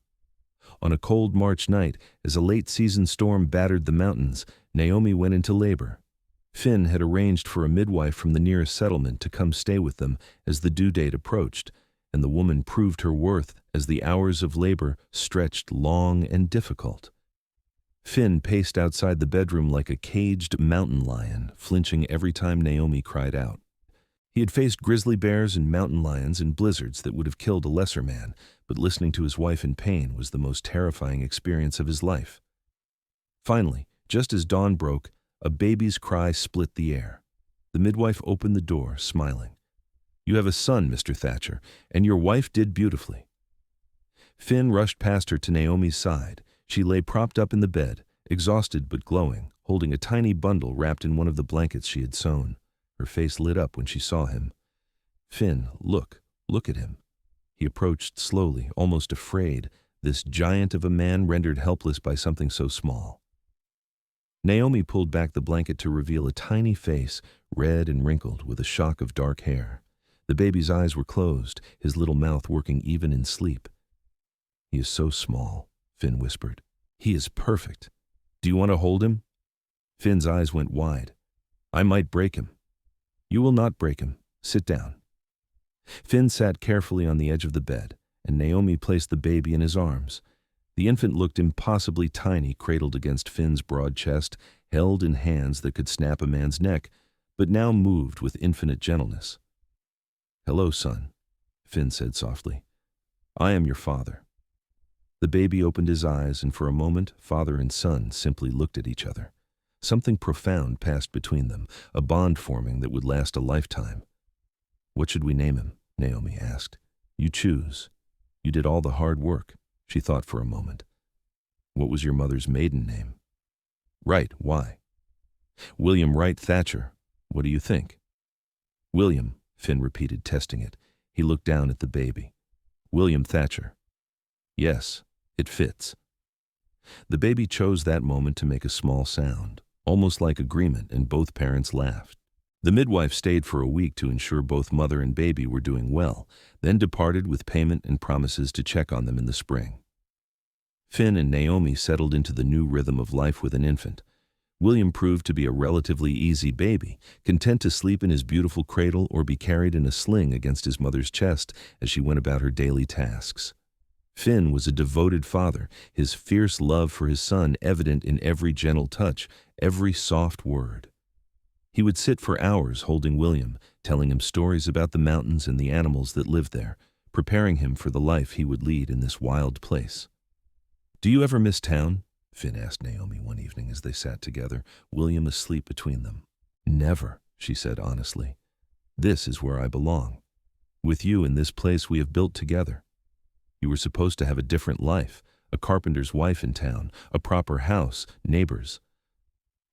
On a cold March night, as a late-season storm battered the mountains, Naomi went into labor. Finn had arranged for a midwife from the nearest settlement to come stay with them as the due date approached, and the woman proved her worth as the hours of labor stretched long and difficult. Finn paced outside the bedroom like a caged mountain lion, flinching every time Naomi cried out. He had faced grizzly bears and mountain lions in blizzards that would have killed a lesser man, but listening to his wife in pain was the most terrifying experience of his life. Finally, just as dawn broke, a baby's cry split the air. The midwife opened the door, smiling. "You have a son, Mr. Thatcher, and your wife did beautifully." Finn rushed past her to Naomi's side. She lay propped up in the bed, exhausted but glowing, holding a tiny bundle wrapped in one of the blankets she had sewn. Her face lit up when she saw him. "Finn, look at him." He approached slowly, almost afraid, this giant of a man rendered helpless by something so small. Naomi pulled back the blanket to reveal a tiny face, red and wrinkled, with a shock of dark hair. The baby's eyes were closed, his little mouth working even in sleep. "He is so small," Finn whispered. "He is perfect. Do you want to hold him?" Finn's eyes went wide. "I might break him." "You will not break him. Sit down." Finn sat carefully on the edge of the bed, and Naomi placed the baby in his arms. The infant looked impossibly tiny, cradled against Finn's broad chest, held in hands that could snap a man's neck, but now moved with infinite gentleness. "Hello, son," Finn said softly. "I am your father." The baby opened his eyes, and for a moment, father and son simply looked at each other. Something profound passed between them, a bond forming that would last a lifetime. "What should we name him?" Naomi asked. "You choose. You did all the hard work." She thought for a moment. "What was your mother's maiden name?" "Wright. Why?" "William Wright Thatcher. What do you think?" "William," Finn repeated, testing it. He looked down at the baby. "William Thatcher." "Yes, it fits." The baby chose that moment to make a small sound, almost like agreement, and both parents laughed. The midwife stayed for a week to ensure both mother and baby were doing well, then departed with payment and promises to check on them in the spring. Finn and Naomi settled into the new rhythm of life with an infant. William proved to be a relatively easy baby, content to sleep in his beautiful cradle or be carried in a sling against his mother's chest as she went about her daily tasks. Finn was a devoted father, his fierce love for his son evident in every gentle touch, every soft word. He would sit for hours holding William, telling him stories about the mountains and the animals that lived there, preparing him for the life he would lead in this wild place. "Do you ever miss town?" Finn asked Naomi one evening as they sat together, William asleep between them. "Never," she said honestly. "This is where I belong. With you in this place we have built together. You were supposed to have a different life, a carpenter's wife in town, a proper house, neighbors.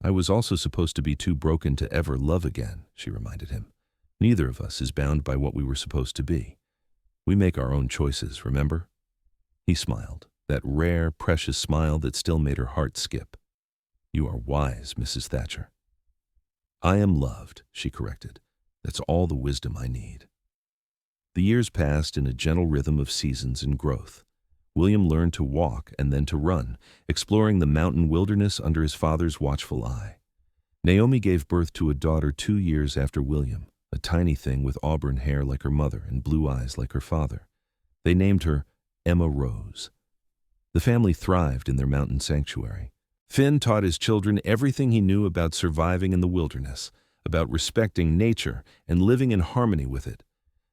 I was also supposed to be too broken to ever love again," she reminded him. "Neither of us is bound by what we were supposed to be. We make our own choices, remember?" He smiled, that rare, precious smile that still made her heart skip. "You are wise, Mrs. Thatcher." "I am loved," she corrected. "That's all the wisdom I need." The years passed in a gentle rhythm of seasons and growth. William learned to walk and then to run, exploring the mountain wilderness under his father's watchful eye. Naomi gave birth to a daughter 2 years after William, a tiny thing with auburn hair like her mother and blue eyes like her father. They named her Emma Rose. The family thrived in their mountain sanctuary. Finn taught his children everything he knew about surviving in the wilderness, about respecting nature and living in harmony with it.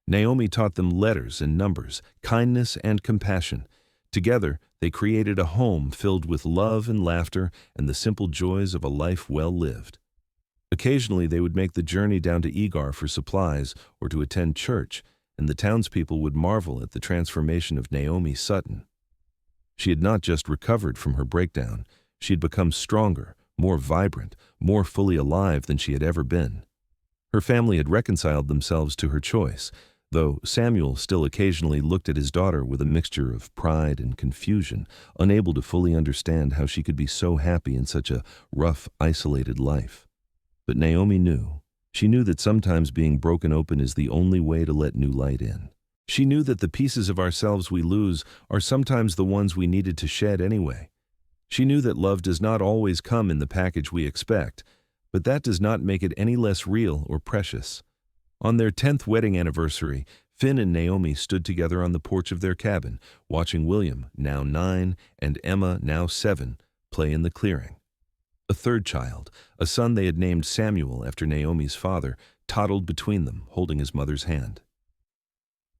Naomi taught them letters and numbers, kindness and compassion. Together, they created a home filled with love and laughter and the simple joys of a life well lived. Occasionally, they would make the journey down to Egar for supplies or to attend church, and the townspeople would marvel at the transformation of Naomi Sutton. She had not just recovered from her breakdown, she had become stronger, more vibrant, more fully alive than she had ever been. Her family had reconciled themselves to her choice, though Samuel still occasionally looked at his daughter with a mixture of pride and confusion, unable to fully understand how she could be so happy in such a rough, isolated life. But Naomi knew. She knew that sometimes being broken open is the only way to let new light in. She knew that the pieces of ourselves we lose are sometimes the ones we needed to shed anyway. She knew that love does not always come in the package we expect, but that does not make it any less real or precious. On their 10th wedding anniversary, Finn and Naomi stood together on the porch of their cabin, watching William, now 9, and Emma, now 7, play in the clearing. A third child, a son they had named Samuel after Naomi's father, toddled between them, holding his mother's hand.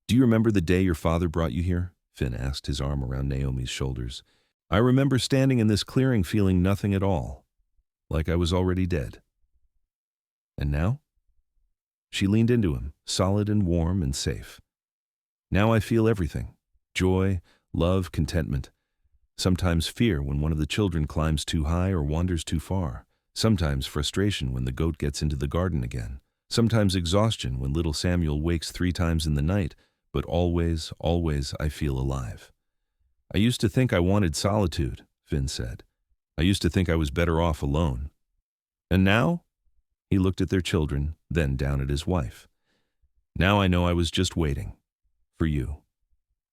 "Do you remember the day your father brought you here?" Finn asked, his arm around Naomi's shoulders. "I remember standing in this clearing feeling nothing at all, like I was already dead. And now?" She leaned into him, solid and warm and safe. "Now I feel everything. Joy, love, contentment. Sometimes fear when one of the children climbs too high or wanders too far. Sometimes frustration when the goat gets into the garden again. Sometimes exhaustion when little Samuel wakes 3 times in the night, but always, always I feel alive. I used to think I wanted solitude," Finn said. "I used to think I was better off alone. And now?" He looked at their children, then down at his wife. "Now I know I was just waiting. For you.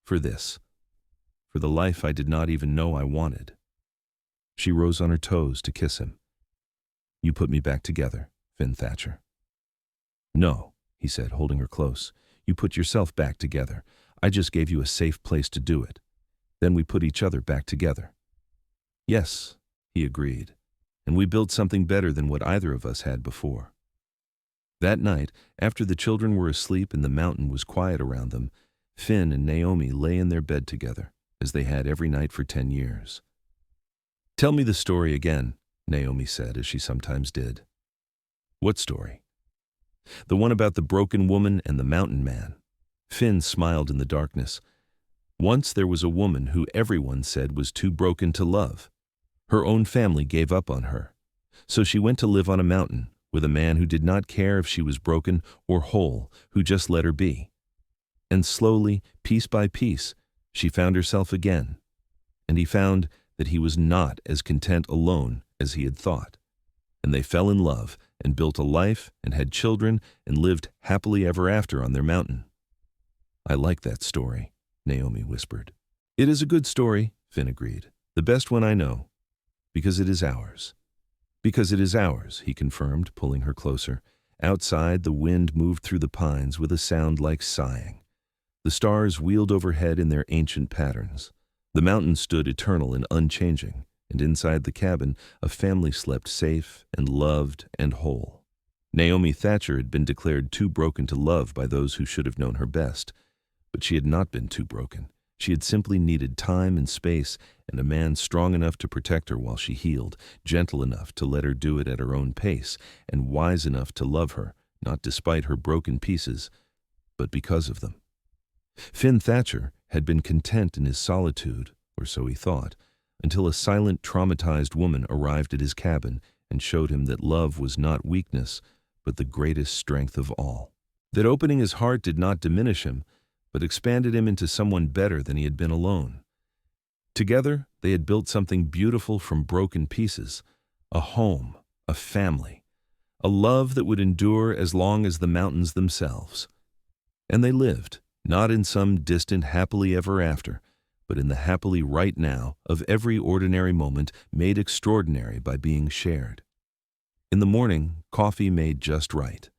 For this. For the life I did not even know I wanted." She rose on her toes to kiss him. "You put me back together, Finn Thatcher." "No," he said, holding her close. "You put yourself back together. I just gave you a safe place to do it. Then we put each other back together." "Yes," he agreed. "And we built something better than what either of us had before." That night, after the children were asleep and the mountain was quiet around them, Finn and Naomi lay in their bed together, as they had every night for 10 years. "Tell me the story again," Naomi said, as she sometimes did. "What story?" "The one about the broken woman and the mountain man." Finn smiled in the darkness. "Once there was a woman who everyone said was too broken to love. Her own family gave up on her. So she went to live on a mountain with a man who did not care if she was broken or whole, who just let her be. And slowly, piece by piece, she found herself again. And he found that he was not as content alone as he had thought. And they fell in love and built a life and had children and lived happily ever after on their mountain." "I like that story," Naomi whispered. "It is a good story," Finn agreed. "The best one I know. Because it is ours." "Because it is ours," he confirmed, pulling her closer. Outside, the wind moved through the pines with a sound like sighing. The stars wheeled overhead in their ancient patterns. The mountain stood eternal and unchanging, and inside the cabin, a family slept safe and loved and whole. Naomi Thatcher had been declared too broken to love by those who should have known her best. But she had not been too broken. She had simply needed time and space and a man strong enough to protect her while she healed, gentle enough to let her do it at her own pace, and wise enough to love her, not despite her broken pieces, but because of them. Finn Thatcher had been content in his solitude, or so he thought, until a silent, traumatized woman arrived at his cabin and showed him that love was not weakness, but the greatest strength of all. That opening his heart did not diminish him, but expanded him into someone better than he had been alone. Together, they had built something beautiful from broken pieces, a home, a family, a love that would endure as long as the mountains themselves. And they lived, not in some distant happily ever after, but in the happily right now of every ordinary moment made extraordinary by being shared. In the morning, coffee made just right.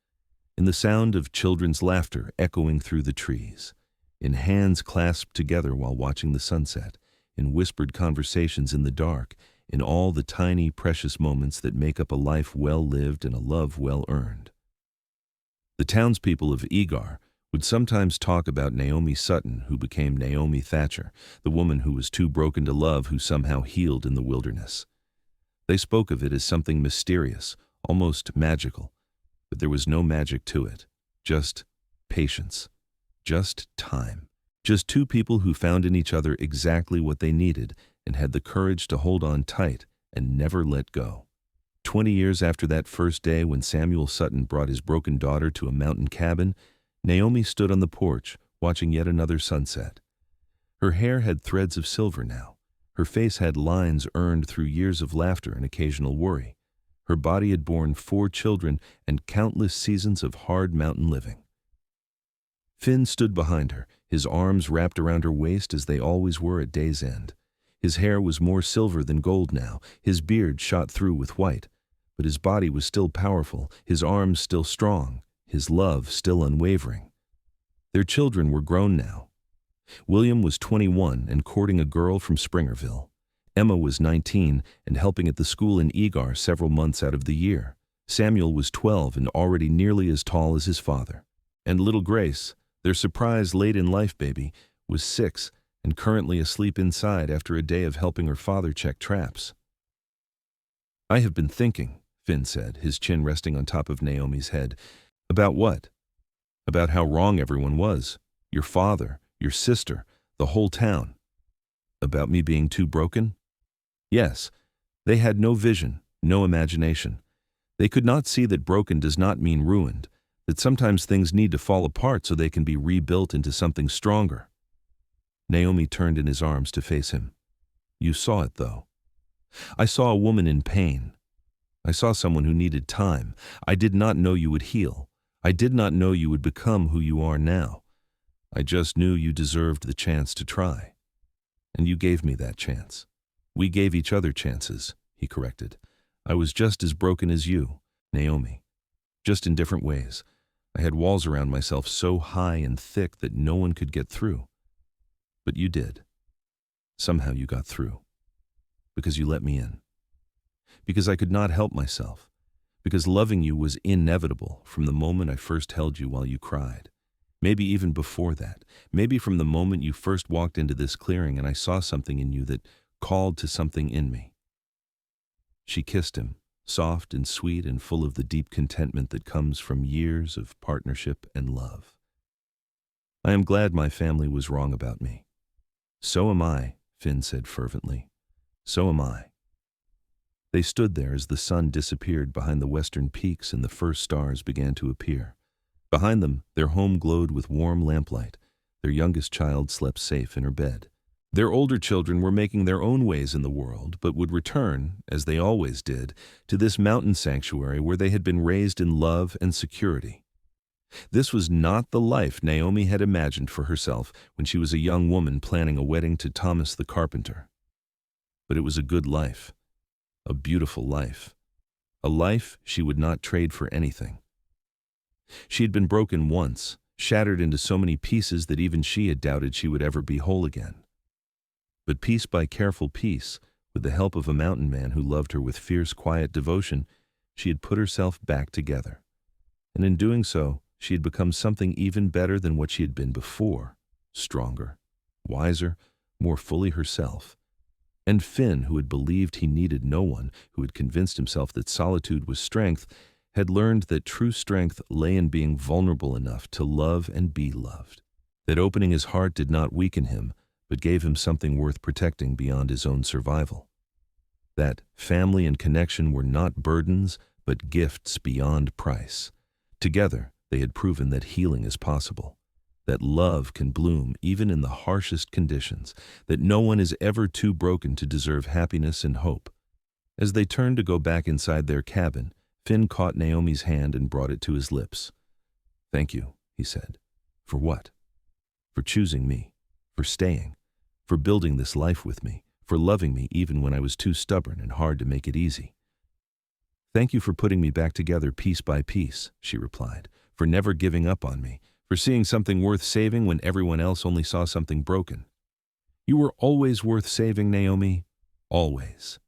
In the sound of children's laughter echoing through the trees. In hands clasped together while watching the sunset, in whispered conversations in the dark, in all the tiny, precious moments that make up a life well lived and a love well earned. The townspeople of Egar would sometimes talk about Naomi Sutton, who became Naomi Thatcher, the woman who was too broken to love, who somehow healed in the wilderness. They spoke of it as something mysterious, almost magical, but there was no magic to it, just patience. Just time. Just two people who found in each other exactly what they needed and had the courage to hold on tight and never let go. 20 years after that first day when Samuel Sutton brought his broken daughter to a mountain cabin, Naomi stood on the porch watching yet another sunset. Her hair had threads of silver now. Her face had lines earned through years of laughter and occasional worry. Her body had borne 4 children and countless seasons of hard mountain living. Finn stood behind her, his arms wrapped around her waist as they always were at day's end. His hair was more silver than gold now, his beard shot through with white. But his body was still powerful, his arms still strong, his love still unwavering. Their children were grown now. William was 21 and courting a girl from Springerville. Emma was 19 and helping at the school in Egar several months out of the year. Samuel was 12 and already nearly as tall as his father. And little Grace, their surprise late-in-life baby, was 6 and currently asleep inside after a day of helping her father check traps. "I have been thinking," Finn said, his chin resting on top of Naomi's head. "About what?" "About how wrong everyone was. Your father, your sister, the whole town." "About me being too broken?" "Yes. They had no vision, no imagination. They could not see that broken does not mean ruined, that sometimes things need to fall apart so they can be rebuilt into something stronger." Naomi turned in his arms to face him. "You saw it, though. I saw a woman in pain. I saw someone who needed time. I did not know you would heal. I did not know you would become who you are now. I just knew you deserved the chance to try. And you gave me that chance. We gave each other chances," he corrected. "I was just as broken as you, Naomi. Just in different ways. I had walls around myself so high and thick that no one could get through. But you did. Somehow you got through. Because you let me in. Because I could not help myself. Because loving you was inevitable from the moment I first held you while you cried. Maybe even before that. Maybe from the moment you first walked into this clearing and I saw something in you that called to something in me." She kissed him, soft and sweet and full of the deep contentment that comes from years of partnership and love. "I am glad my family was wrong about me." "So am I," Finn said fervently. "So am I." They stood there as the sun disappeared behind the western peaks and the first stars began to appear. Behind them, their home glowed with warm lamplight. Their youngest child slept safe in her bed. Their older children were making their own ways in the world, but would return, as they always did, to this mountain sanctuary where they had been raised in love and security. This was not the life Naomi had imagined for herself when she was a young woman planning a wedding to Thomas the carpenter. But it was a good life, a beautiful life, a life she would not trade for anything. She had been broken once, shattered into so many pieces that even she had doubted she would ever be whole again. But piece by careful piece, with the help of a mountain man who loved her with fierce, quiet devotion, she had put herself back together. And in doing so, she had become something even better than what she had been before, stronger, wiser, more fully herself. And Finn, who had believed he needed no one, who had convinced himself that solitude was strength, had learned that true strength lay in being vulnerable enough to love and be loved, that opening his heart did not weaken him, but gave him something worth protecting beyond his own survival, that family and connection were not burdens, but gifts beyond price. Together, they had proven that healing is possible, that love can bloom even in the harshest conditions, that no one is ever too broken to deserve happiness and hope. As they turned to go back inside their cabin, Finn caught Naomi's hand and brought it to his lips. "Thank you," he said. "For what?" "For choosing me, for staying, for building this life with me, for loving me even when I was too stubborn and hard to make it easy." "Thank you for putting me back together piece by piece," she replied, "for never giving up on me, for seeing something worth saving when everyone else only saw something broken. You were always worth saving, Naomi, always."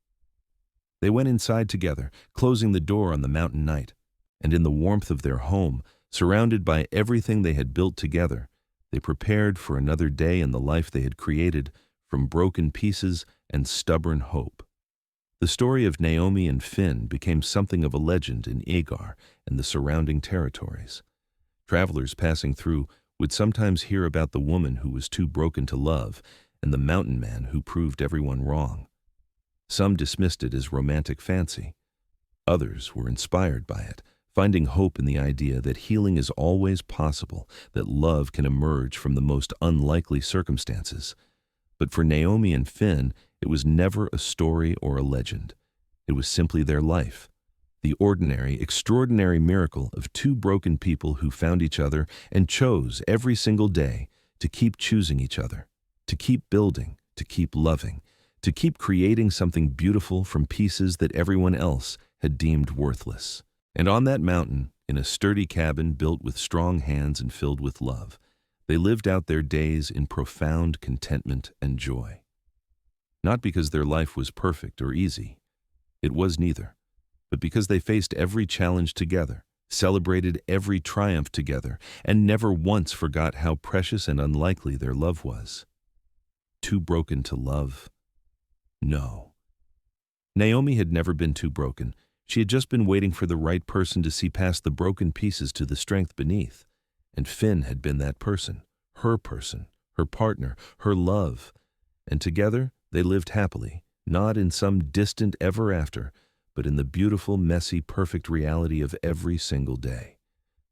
They went inside together, closing the door on the mountain night, and in the warmth of their home, surrounded by everything they had built together, they prepared for another day in the life they had created from broken pieces and stubborn hope. The story of Naomi and Finn became something of a legend in Egar and the surrounding territories. Travelers passing through would sometimes hear about the woman who was too broken to love and the mountain man who proved everyone wrong. Some dismissed it as romantic fancy. Others were inspired by it, finding hope in the idea that healing is always possible, that love can emerge from the most unlikely circumstances. But for Naomi and Finn, it was never a story or a legend. It was simply their life, the ordinary, extraordinary miracle of two broken people who found each other and chose every single day to keep choosing each other, to keep building, to keep loving, to keep creating something beautiful from pieces that everyone else had deemed worthless. And on that mountain, in a sturdy cabin built with strong hands and filled with love, They lived out their days in profound contentment and joy. Not because their life was perfect or easy. It was neither. But because they faced every challenge together, celebrated every triumph together, and never once forgot how precious and unlikely their love was. Too broken to love? No. Naomi had never been too broken. She had just been waiting for the right person to see past the broken pieces to the strength beneath. And Finn had been that person, her partner, her love. And together they lived happily, not in some distant ever after, but in the beautiful, messy, perfect reality of every single day.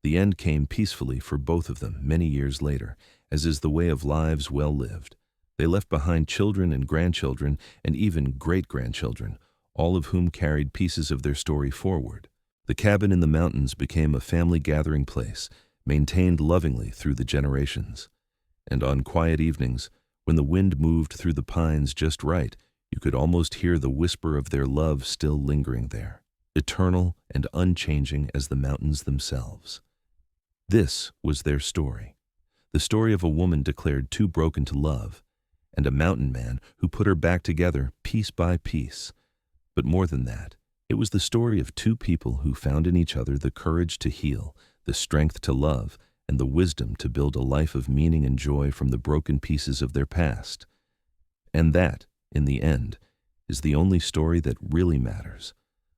The end came peacefully for both of them many years later, as is the way of lives well lived. They left behind children and grandchildren and even great-grandchildren, all of whom carried pieces of their story forward. The cabin in the mountains became a family gathering place, maintained lovingly through the generations. And on quiet evenings, when the wind moved through the pines just right, you could almost hear the whisper of their love still lingering there, eternal and unchanging as the mountains themselves. This was their story, the story of a woman declared too broken to love, and a mountain man who put her back together piece by piece. But more than that, it was the story of two people who found in each other the courage to heal, the strength to love, and the wisdom to build a life of meaning and joy from the broken pieces of their past. And that, in the end, is the only story that really matters.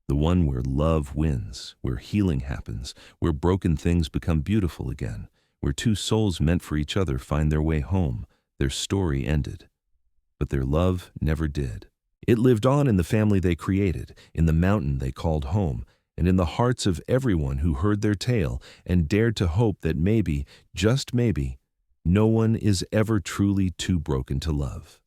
The one where love wins, where healing happens, where broken things become beautiful again, where two souls meant for each other find their way home. Their story ended. But their love never did. It lived on in the family they created, in the mountain they called home, and in the hearts of everyone who heard their tale and dared to hope that maybe, just maybe, no one is ever truly too broken to love.